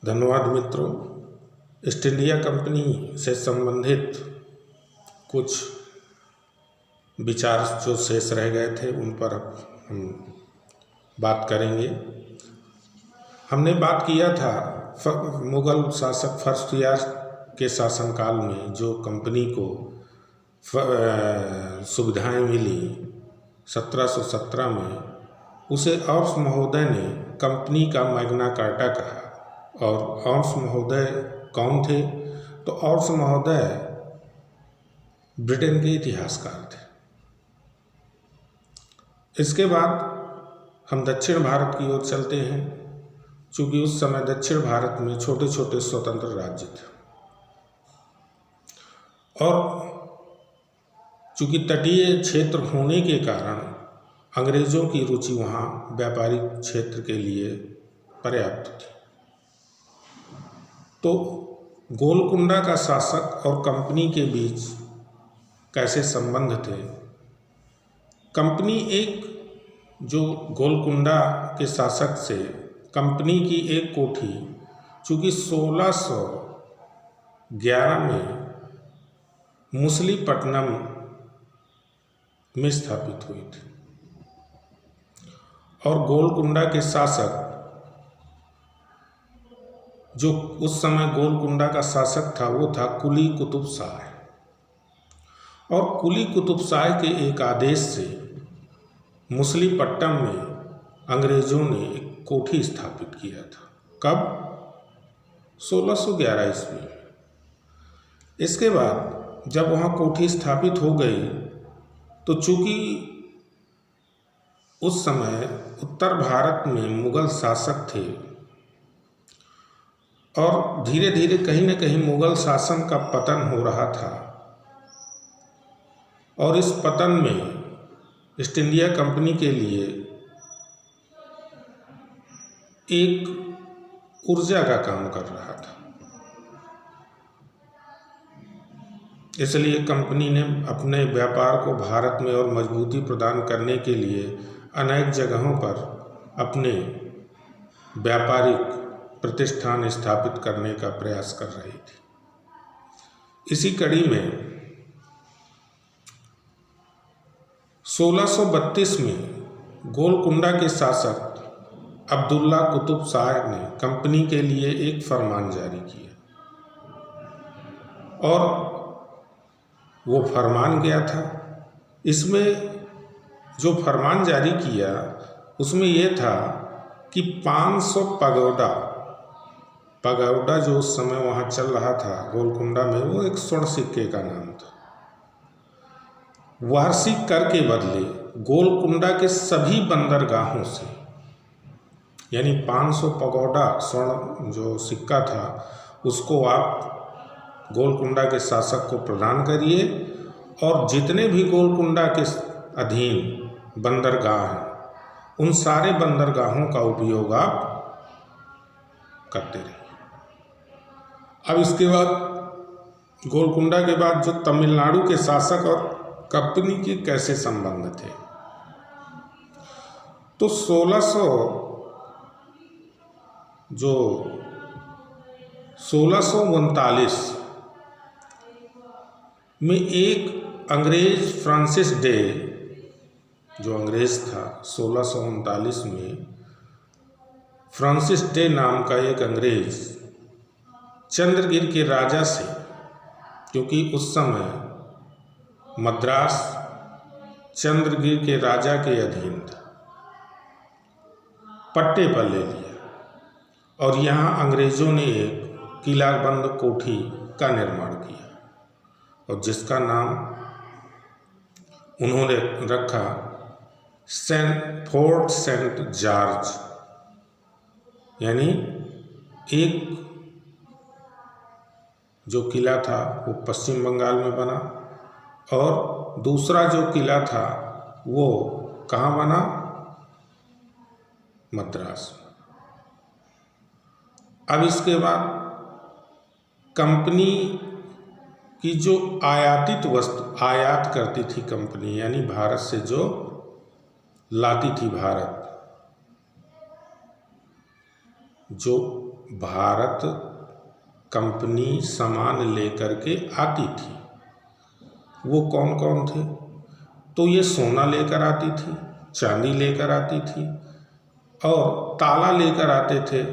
धन्यवाद मित्रों। East India company से संबंधित कुछ विचार जो शेष रह गए थे उन पर हम बात करेंगे। हमने बात किया था मुगल शासक फर्रुखयार के शासनकाल में जो कंपनी को सुविधाएं मिली 1717 में, उसे ऑर्म्स महोदय ने कंपनी का मैग्ना कार्टा कहा। और ऑर्म्स महोदय कौन थे? तो ऑर्म्स महोदय ब्रिटेन के इतिहासकार थे। इसके बाद हम दक्षिण भारत की ओर चलते हैं, क्योंकि उस समय दक्षिण भारत में छोटे छोटे स्वतंत्र राज्य थे और चूँकि तटीय क्षेत्र होने के कारण अंग्रेज़ों की रुचि वहाँ व्यापारिक क्षेत्र के लिए पर्याप्त थी। तो गोलकुंडा का शासक और कंपनी के बीच कैसे संबंध थे? कंपनी जो गोलकुंडा के शासक से कंपनी की एक कोठी चूँकि 1611 में मुसलीपट्टनम में स्थापित हुई थी और गोलकुंडा के शासक जो उस समय गोलकुंडा का शासक था वो था कुली कुतुब शाह। और कुली कुतुब शाह के एक आदेश से मुसलीपट्टनम में अंग्रेज़ों ने एक कोठी स्थापित किया था। कब? 1611 ईस्वी में। इसके बाद जब वहाँ कोठी स्थापित हो गई तो चूँकि उस समय उत्तर भारत में मुग़ल शासक थे और धीरे धीरे कहीं न कहीं मुग़ल शासन का पतन हो रहा था, और इस पतन में ईस्ट इंडिया कंपनी के लिए एक ऊर्जा का काम कर रहा था। इसलिए कंपनी ने अपने व्यापार को भारत में और मजबूती प्रदान करने के लिए अनेक जगहों पर अपने व्यापारिक प्रतिष्ठान स्थापित करने का प्रयास कर रही थी। इसी कड़ी में 1632 में गोलकुंडा के शासक अब्दुल्ला कुतुब शाह ने कंपनी के लिए एक फरमान जारी किया और वो फरमान गया था। इसमें जो फरमान जारी किया उसमें ये था कि 500 पगोडा जो उस समय वहाँ चल रहा था गोलकुंडा में, वो एक स्वर्ण सिक्के का नाम था। वार्षिक कर के बदले गोलकुंडा के सभी बंदरगाहों से, यानी 500 पगोडा स्वर्ण जो सिक्का था उसको आप गोलकुंडा के शासक को प्रदान करिए और जितने भी गोलकुंडा के अधीन बंदरगाह हैं उन सारे बंदरगाहों का उपयोग आप करते रहिए। अब इसके बाद गोलकुंडा के बाद जो तमिलनाडु के शासक और कंपनी के कैसे संबंध थे? तो 1639 में एक अंग्रेज फ्रांसिस डे जो अंग्रेज था, 1639 में फ्रांसिस डे नाम का एक अंग्रेज चंद्रगिर के राजा से, क्योंकि उस समय मद्रास चंद्रगिर के राजा के अधीन था, पट्टे पर ले लिया और यहाँ अंग्रेज़ों ने एक किलाबंद कोठी का निर्माण किया और जिसका नाम उन्होंने रखा फोर्ट सेंट जॉर्ज, यानी एक जो किला था वो पश्चिम बंगाल में बना और दूसरा जो किला था वो कहाँ बना? मद्रास। अब इसके बाद कंपनी की जो आयातित वस्तु आयात करती थी कंपनी, यानी भारत से जो लाती थी भारत, जो भारत कंपनी सामान लेकर के आती थी वो कौन कौन थे? तो ये सोना लेकर आती थी, चांदी लेकर आती थी और ताला लेकर आते थे,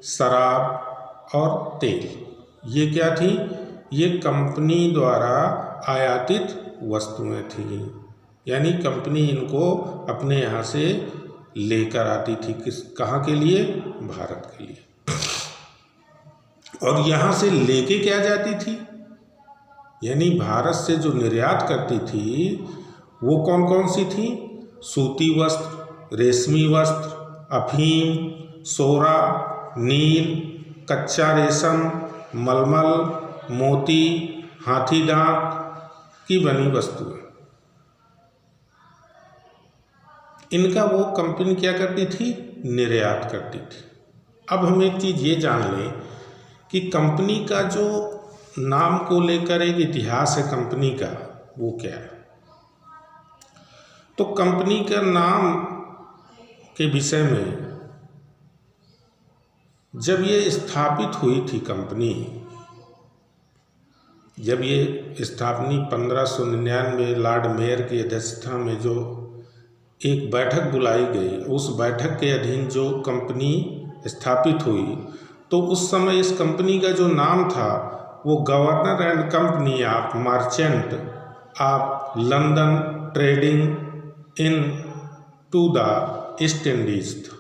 शराब और तेल। ये क्या थी? ये कंपनी द्वारा आयातित वस्तुएं थी, यानी कंपनी इनको अपने यहाँ से लेकर आती थी। कहाँ के लिए? भारत के लिए। और यहाँ से लेके क्या जाती थी? यानी भारत से जो निर्यात करती थी वो कौन कौन सी थी? सूती वस्त्र, रेशमी वस्त्र, अफीम, सोरा, नील, कच्चा रेशम, मलमल, मोती, हाथी दांत की बनी वस्तुएं, इनका वो कंपनी क्या करती थी? निर्यात करती थी। अब हम एक चीज़ ये जान लें कि कंपनी का जो नाम को लेकर एक इतिहास है कंपनी का, वो क्या है? तो कंपनी का नाम के विषय में, जब ये स्थापित हुई थी कंपनी, जब ये स्थापना 1599 लॉर्ड मेयर की अध्यक्षता में जो एक बैठक बुलाई गई, उस बैठक के अधीन जो कंपनी स्थापित हुई, तो उस समय इस कंपनी का जो नाम था वो governor and company of merchant of London trading in to the East Indies था।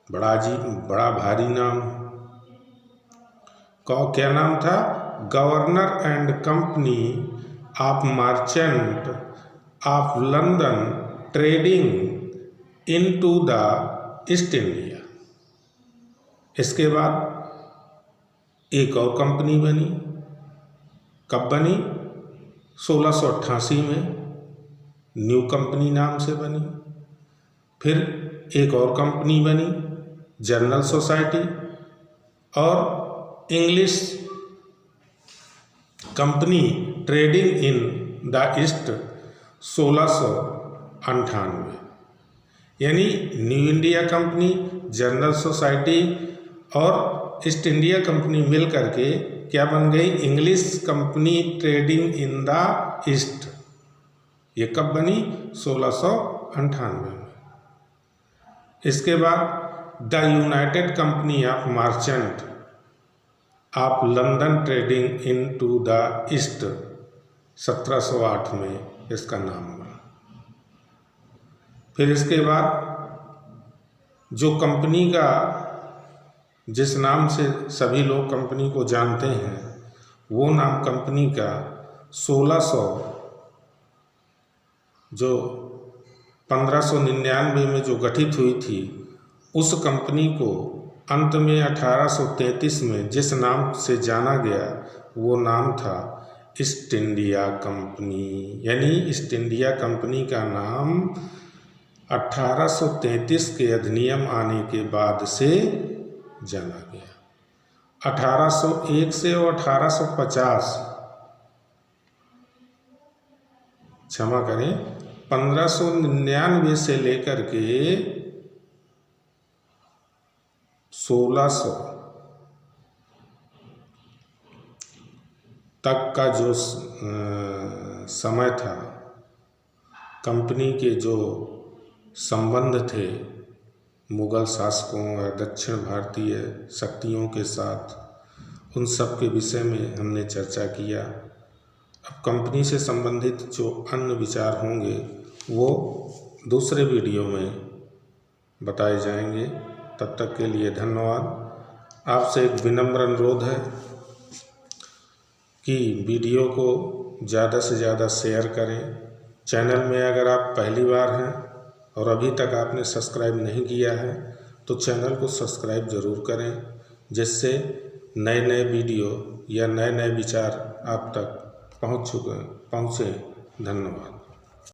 बड़ा भारी नाम। क्या नाम था? Governor and company of merchant of London trading in to the East India. इसके बाद एक और कंपनी बनी। कब बनी? 1688 में न्यू कंपनी नाम से बनी। फिर एक और कंपनी बनी, जनरल सोसाइटी, और English company trading in the east 1698। यानी new India company, general society और ईस्ट इंडिया कंपनी मिल करके क्या बन गई? English company trading in the east. ये कब बनी? 1698 में। इसके बाद the united company of merchant of London trading in to the east 1708 में इसका नाम बना। फिर इसके बाद जो कंपनी का, जिस नाम से सभी लोग कंपनी को जानते हैं, वो नाम कंपनी का 1599 में जो गठित हुई थी, उस कंपनी को अंत में 1833 में जिस नाम से जाना गया वो नाम था ईस्ट इंडिया कंपनी। यानी ईस्ट इंडिया कंपनी का नाम 1833 के अधिनियम आने के बाद से जाना गया। 1801 से और 1850, क्षमा करें, 1599 से लेकर के 1600 तक का जो समय था, कंपनी के जो संबंध थे मुगल शासकों और दक्षिण भारतीय शक्तियों के साथ, उन सब के विषय में हमने चर्चा किया। अब कंपनी से संबंधित जो अन्य विचार होंगे वो दूसरे वीडियो में बताए जाएंगे। तब तक के लिए धन्यवाद। आपसे एक विनम्र अनुरोध है कि वीडियो को ज़्यादा से ज़्यादा शेयर करें। चैनल में अगर आप पहली बार हैं और अभी तक आपने सब्सक्राइब नहीं किया है तो चैनल को सब्सक्राइब ज़रूर करें, जिससे नए नए वीडियो या नए नए विचार आप तक पहुँचे। धन्यवाद।